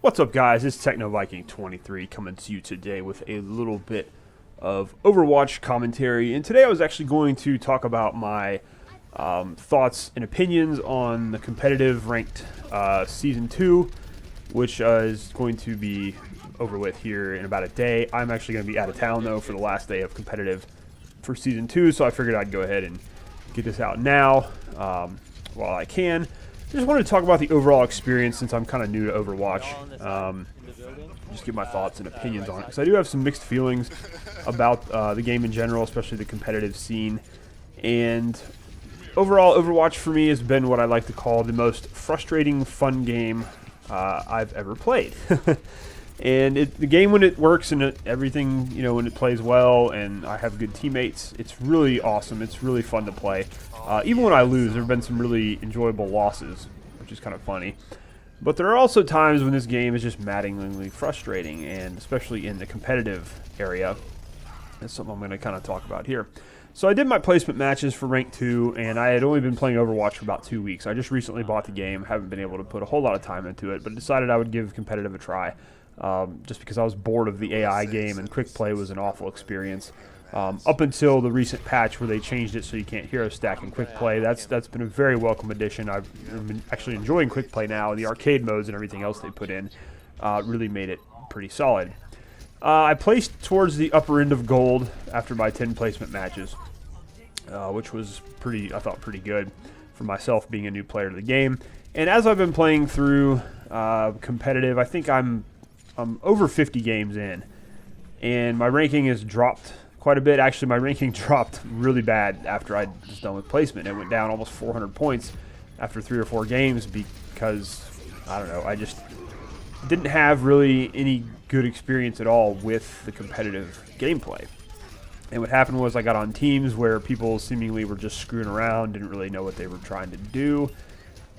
What's up, guys? It's TechnoViking23 coming to you today with a little bit of Overwatch commentary. And today I was actually going to talk about my thoughts and opinions on the competitive ranked Season 2, which is going to be over with here in about a day. I'm actually going to be out of town, though, for the last day of competitive for Season 2, so I figured I'd go ahead and get this out now while I can. Just wanted to talk about the overall experience since I'm kind of new to Overwatch. Just get my thoughts and opinions on it, because I do have some mixed feelings about the game in general, especially the competitive scene. And overall, Overwatch for me has been what I like to call the most frustrating fun game I've ever played. And the game, when it works and everything, you know, when it plays well and I have good teammates, it's really awesome. It's really fun to play. Even when I lose, there have been some really enjoyable losses, which is kind of funny. But there are also times when this game is just maddeningly frustrating, and especially in the competitive area. That's something I'm going to kind of talk about here. So I did my placement matches for Rank 2, and I had only been playing Overwatch for about 2 weeks. I just recently bought the game, haven't been able to put a whole lot of time into it, but decided I would give competitive a try. Just because I was bored of the AI game, and quick play was an awful experience. Up until the recent patch where they changed it so you can't hero stack in quick play, that's been a very welcome addition. I've been actually enjoying quick play now, and the arcade modes and everything else they put in really made it pretty solid. I placed towards the upper end of gold after my 10 placement matches, which was I thought pretty good for myself being a new player to the game. And as I've been playing through competitive, I think I'm over 50 games in, and my ranking has dropped quite a bit. Actually, my ranking dropped really bad after I was done with placement. It went down almost 400 points after 3 or 4 games because, I don't know, I just didn't have really any good experience at all with the competitive gameplay. And what happened was I got on teams where people seemingly were just screwing around, didn't really know what they were trying to do,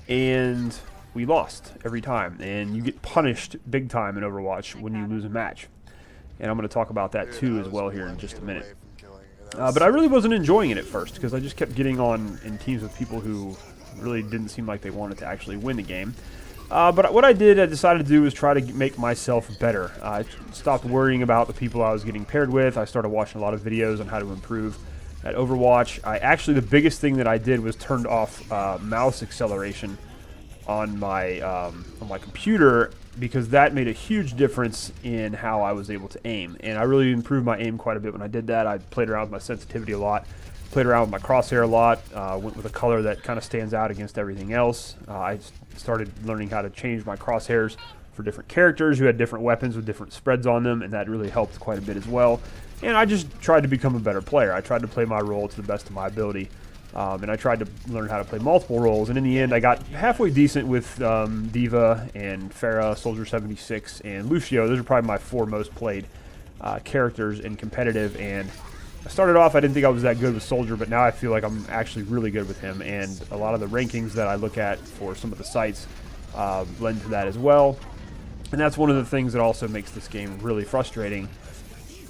and we lost every time. And you get punished big time in Overwatch when you lose a match. And I'm going to talk about that too as well here in just a minute. But I really wasn't enjoying it at first because I just kept getting on in teams with people who really didn't seem like they wanted to actually win the game. But what I decided to do was try to make myself better. I stopped worrying about the people I was getting paired with. I started watching a lot of videos on how to improve at Overwatch. The biggest thing that I did was turned off mouse acceleration on my computer, because that made a huge difference in how I was able to aim. And I really improved my aim quite a bit when I did that. I played around with my sensitivity a lot, played around with my crosshair a lot, went with a color that kind of stands out against everything else. I started learning how to change my crosshairs for different characters who had different weapons with different spreads on them, and that really helped quite a bit as well. And I just tried to become a better player. I tried to play my role to the best of my ability. And I tried to learn how to play multiple roles, and in the end I got halfway decent with D.Va and Pharah, Soldier 76, and Lucio. Those are probably my 4 most played characters in competitive, and I started off, I didn't think I was that good with Soldier, but now I feel like I'm actually really good with him, and a lot of the rankings that I look at for some of the sites lend to that as well. And that's one of the things that also makes this game really frustrating,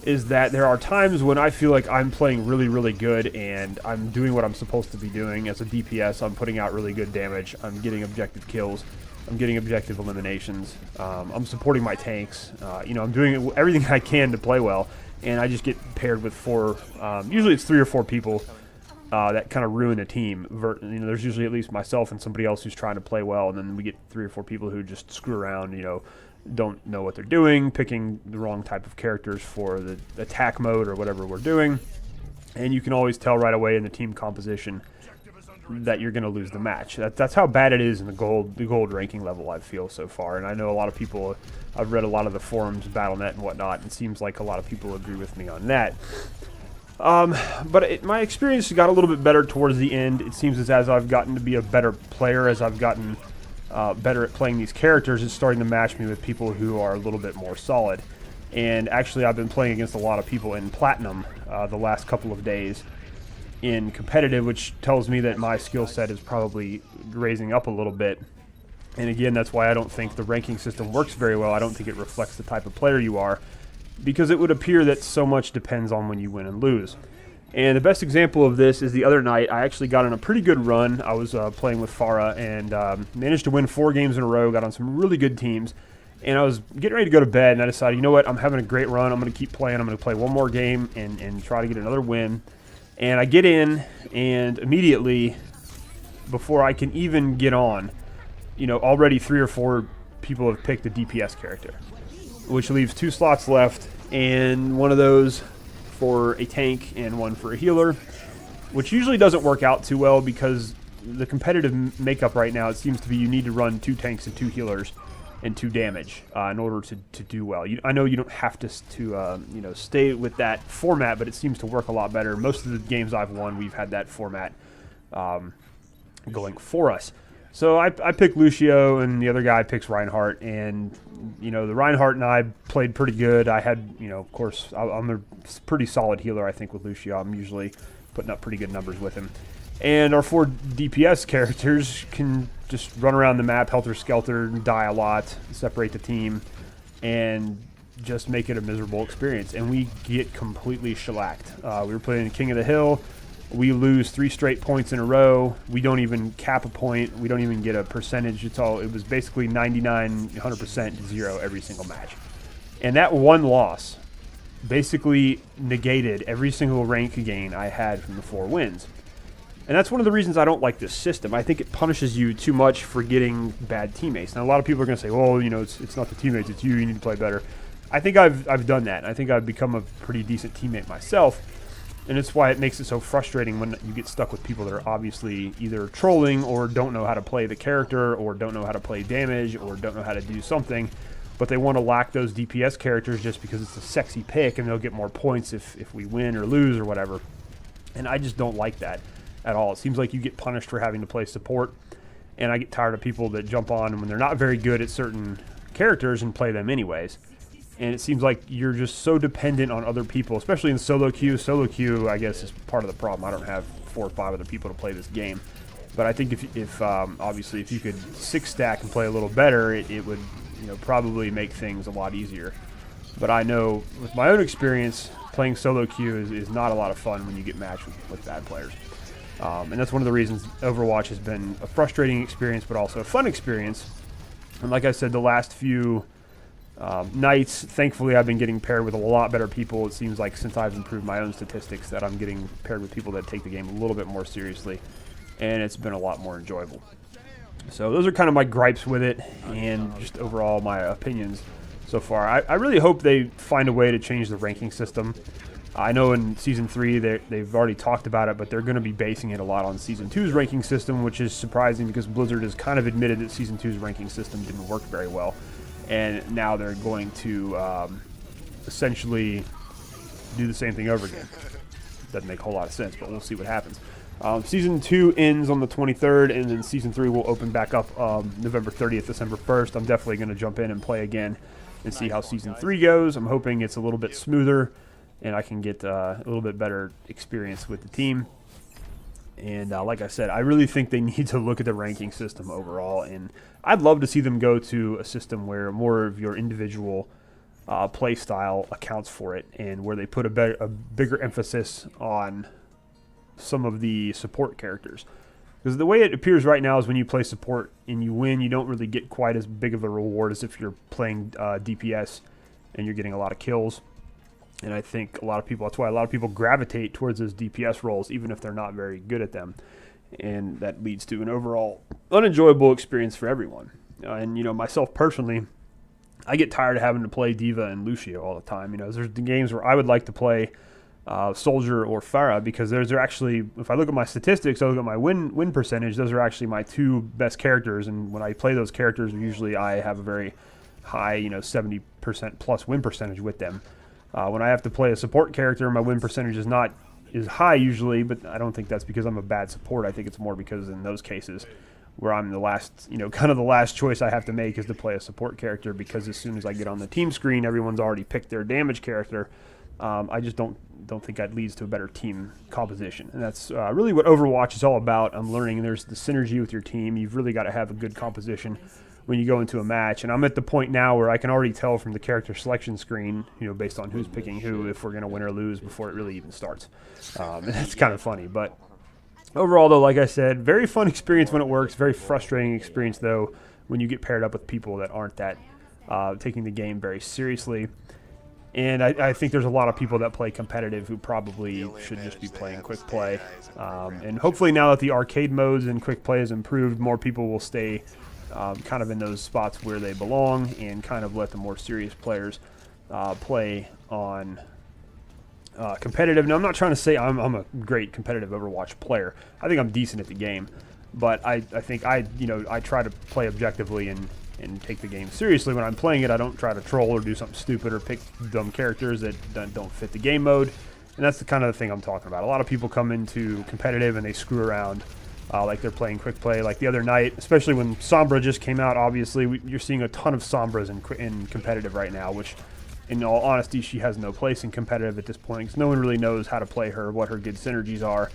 is that there are times when I feel like I'm playing really, really good and I'm doing what I'm supposed to be doing. As a DPS, I'm putting out really good damage. I'm getting objective kills. I'm getting objective eliminations. I'm supporting my tanks. I'm doing everything I can to play well, and I just get paired with 4, usually it's 3 or 4 people that kind of ruin a team. There's usually at least myself and somebody else who's trying to play well, and then we get 3 or 4 people who just screw around, don't know what they're doing, picking the wrong type of characters for the attack mode or whatever we're doing. And you can always tell right away in the team composition that you're going to lose the match. That's how bad it is in the gold ranking level, I feel, so far. And I know a lot of people, I've read a lot of the forums, Battle.net and whatnot, and it seems like a lot of people agree with me on that. But my experience got a little bit better towards the end. It seems as I've gotten to be a better player, as I've gotten better at playing these characters, it's starting to match me with people who are a little bit more solid. And actually, I've been playing against a lot of people in Platinum the last couple of days in competitive, which tells me that my skill set is probably raising up a little bit. And again, that's why I don't think the ranking system works very well. I don't think it reflects the type of player you are, because it would appear that so much depends on when you win and lose. And the best example of this is the other night. I actually got on a pretty good run. I was playing with Pharah and managed to win 4 games in a row, got on some really good teams. And I was getting ready to go to bed, and I decided, you know what, I'm having a great run. I'm going to keep playing. I'm going to play one more game and try to get another win. And I get in, and immediately, before I can even get on, already 3 or 4 people have picked a DPS character, which leaves 2 slots left, and one of those for a tank and one for a healer, which usually doesn't work out too well because the competitive makeup right now, it seems to be you need to run 2 tanks and 2 healers and 2 damage in order to do well. I know you don't have to stay with that format, but it seems to work a lot better. Most of the games I've won, we've had that format going for us. So I picked Lucio, and the other guy picks Reinhardt, and the Reinhardt and I played pretty good. I had, of course, I'm a pretty solid healer, I think, with Lucio. I'm usually putting up pretty good numbers with him. And our 4 DPS characters can just run around the map, helter-skelter, die a lot, separate the team, and just make it a miserable experience. And we get completely shellacked. We were playing King of the Hill. We lose 3 straight points in a row. We don't even cap a point. We don't even get a percentage. It was basically 99, 100% 0 every single match. And that one loss basically negated every single rank gain I had from the 4 wins. And that's one of the reasons I don't like this system. I think it punishes you too much for getting bad teammates. Now, a lot of people are going to say, well, it's not the teammates, it's you, you need to play better. I think I've done that. I think I've become a pretty decent teammate myself. And it's why it makes it so frustrating when you get stuck with people that are obviously either trolling or don't know how to play the character or don't know how to play damage or don't know how to do something. But they want to lack those DPS characters just because it's a sexy pick and they'll get more points if we win or lose or whatever. And I just don't like that at all. It seems like you get punished for having to play support, and I get tired of people that jump on when they're not very good at certain characters and play them anyways. And it seems like you're just so dependent on other people, especially in solo queue. Solo queue, I guess, is part of the problem. I don't have 4 or 5 other people to play this game. But I think if obviously if you could 6-stack and play a little better, it would probably make things a lot easier. But I know with my own experience, playing solo queue is not a lot of fun when you get matched with bad players. And that's one of the reasons Overwatch has been a frustrating experience, but also a fun experience. And like I said, the last few nights, thankfully, I've been getting paired with a lot better people. It seems like since I've improved my own statistics that I'm getting paired with people that take the game a little bit more seriously. And it's been a lot more enjoyable. So those are kind of my gripes with it and just overall my opinions so far. I really hope they find a way to change the ranking system. I know in Season 3 they've already talked about it, but they're going to be basing it a lot on Season 2's ranking system, which is surprising because Blizzard has kind of admitted that Season 2's ranking system didn't work very well. And now they're going to essentially do the same thing over again. Doesn't make a whole lot of sense, but we'll see what happens. Season 2 ends on the 23rd, and then Season 3 will open back up November 30th, December 1st. I'm definitely going to jump in and play again and see how Season 3 goes. I'm hoping it's a little bit smoother and I can get a little bit better experience with the team. And like I said, I really think they need to look at the ranking system overall, and I'd love to see them go to a system where more of your individual play style accounts for it, and where they put a bigger emphasis on some of the support characters. Because the way it appears right now is when you play support and you win, you don't really get quite as big of a reward as if you're playing DPS and you're getting a lot of kills. And I think that's why a lot of people gravitate towards those DPS roles, even if they're not very good at them. And that leads to an overall unenjoyable experience for everyone. And, myself personally, I get tired of having to play D.Va and Lucio all the time. There's the games where I would like to play Soldier or Pharah, because those are actually, if I look at my statistics, I look at my win percentage, those are actually my 2 best characters. And when I play those characters, usually I have a very high, 70% plus win percentage with them. When I have to play a support character, my win percentage is not as high usually, but I don't think that's because I'm a bad support. I think it's more because in those cases where I'm the last, kind of the last choice I have to make is to play a support character, because as soon as I get on the team screen, everyone's already picked their damage character. I just don't think that leads to a better team composition. And that's really what Overwatch is all about. I'm learning there's the synergy with your team. You've really got to have a good composition when you go into a match. And I'm at the point now where I can already tell from the character selection screen, based on who's picking who, if we're going to win or lose before it really even starts. And that's kind of funny. But overall, though, like I said, very fun experience when it works. Very frustrating experience, though, when you get paired up with people that aren't that taking the game very seriously. And I think there's a lot of people that play competitive who probably should just be playing quick play. And hopefully now that the arcade modes and quick play has improved, more people will stay kind of in those spots where they belong and kind of let the more serious players play on competitive. Now, I'm not trying to say I'm a great competitive Overwatch player. I think I'm decent at the game. But I think I try to play objectively and take the game seriously when I'm playing it. I don't try to troll or do something stupid or pick dumb characters that don't fit the game mode. And that's the kind of the thing I'm talking about. A lot of people come into competitive and they screw around like they're playing quick play. Like the other night, especially when Sombra just came out, obviously, you're seeing a ton of Sombras in competitive right now, which, in all honesty, she has no place in competitive at this point because no one really knows how to play her, what her good synergies are.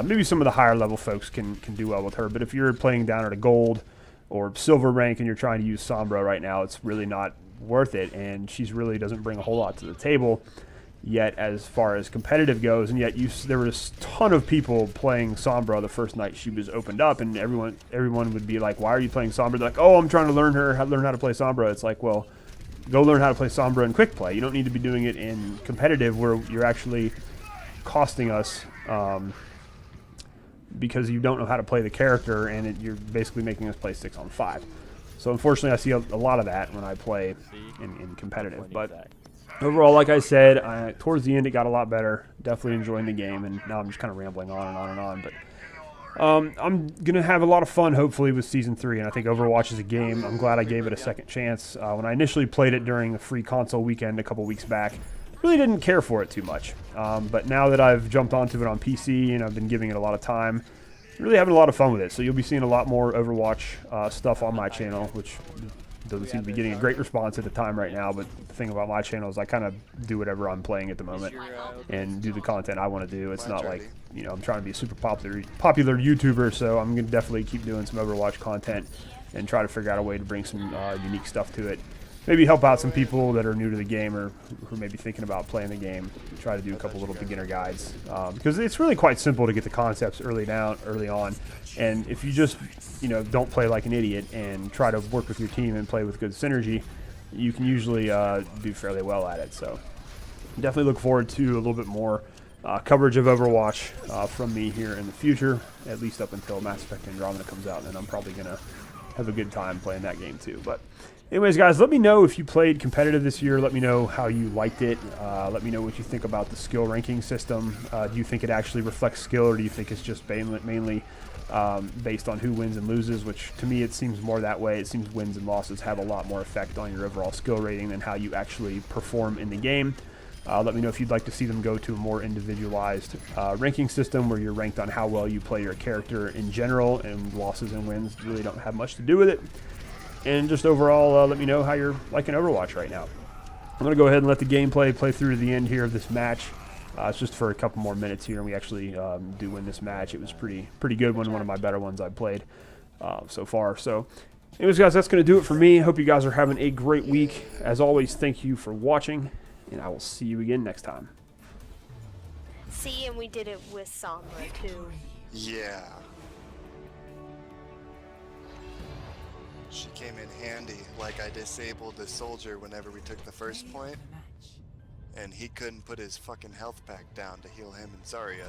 Maybe some of the higher level folks can do well with her, but if you're playing down at a gold or silver rank and you're trying to use Sombra right now, it's really not worth it, and she's really doesn't bring a whole lot to the table yet as far as competitive goes. And yet there was a ton of people playing Sombra the first night she was opened up, and everyone would be like, why are you playing Sombra? They're like, oh, I'm trying to learn how to play Sombra. It's like, well, go learn how to play Sombra in quick play. You don't need to be doing it in competitive where you're actually costing us because you don't know how to play the character, and you're basically making us play 6-on-5. So unfortunately, I see a lot of that when I play in competitive. But overall, like I said, towards the end it got a lot better. Definitely enjoying the game, and now I'm just kind of rambling on and on and on. But I'm going to have a lot of fun, hopefully, with Season 3, and I think Overwatch is a game. I'm glad I gave it a second chance. When I initially played it during a free console weekend a couple weeks back, really didn't care for it too much. But now that I've jumped onto it on PC and I've been giving it a lot of time, really having a lot of fun with it. So you'll be seeing a lot more Overwatch stuff on my channel, which doesn't seem to be getting a great response at the time right now. But the thing about my channel is I kind of do whatever I'm playing at the moment and do the content I want to do. It's not like, I'm trying to be a super popular YouTuber, so I'm going to definitely keep doing some Overwatch content and try to figure out a way to bring some unique stuff to it. Maybe help out some people that are new to the game or who may be thinking about playing the game. Try to do a couple little beginner guides because it's really quite simple to get the concepts early on. And if you just don't play like an idiot and try to work with your team and play with good synergy, you can usually do fairly well at it. So definitely look forward to a little bit more coverage of Overwatch from me here in the future, at least up until Mass Effect Andromeda comes out, and I'm probably gonna have a good time playing that game too. But anyways, guys, let me know if you played competitive this year. Let me know how you liked it. Let me know what you think about the skill ranking system. Do you think it actually reflects skill, or do you think it's just mainly based on who wins and loses, which to me it seems more that way. It seems wins and losses have a lot more effect on your overall skill rating than how you actually perform in the game. Let me know if you'd like to see them go to a more individualized ranking system where you're ranked on how well you play your character in general, and losses and wins really don't have much to do with it. And just overall, let me know how you're liking Overwatch right now. I'm going to go ahead and let the gameplay play through to the end here of this match. It's just for a couple more minutes here, and we actually do win this match. It was pretty good one of my better ones I've played so far. So anyways, guys, that's going to do it for me. Hope you guys are having a great week. As always, thank you for watching, and I will see you again next time. See, and we did it with Sombra too. Yeah. She came in handy, like I disabled the soldier whenever we took the first point, and he couldn't put his fucking health pack down to heal him and Zarya.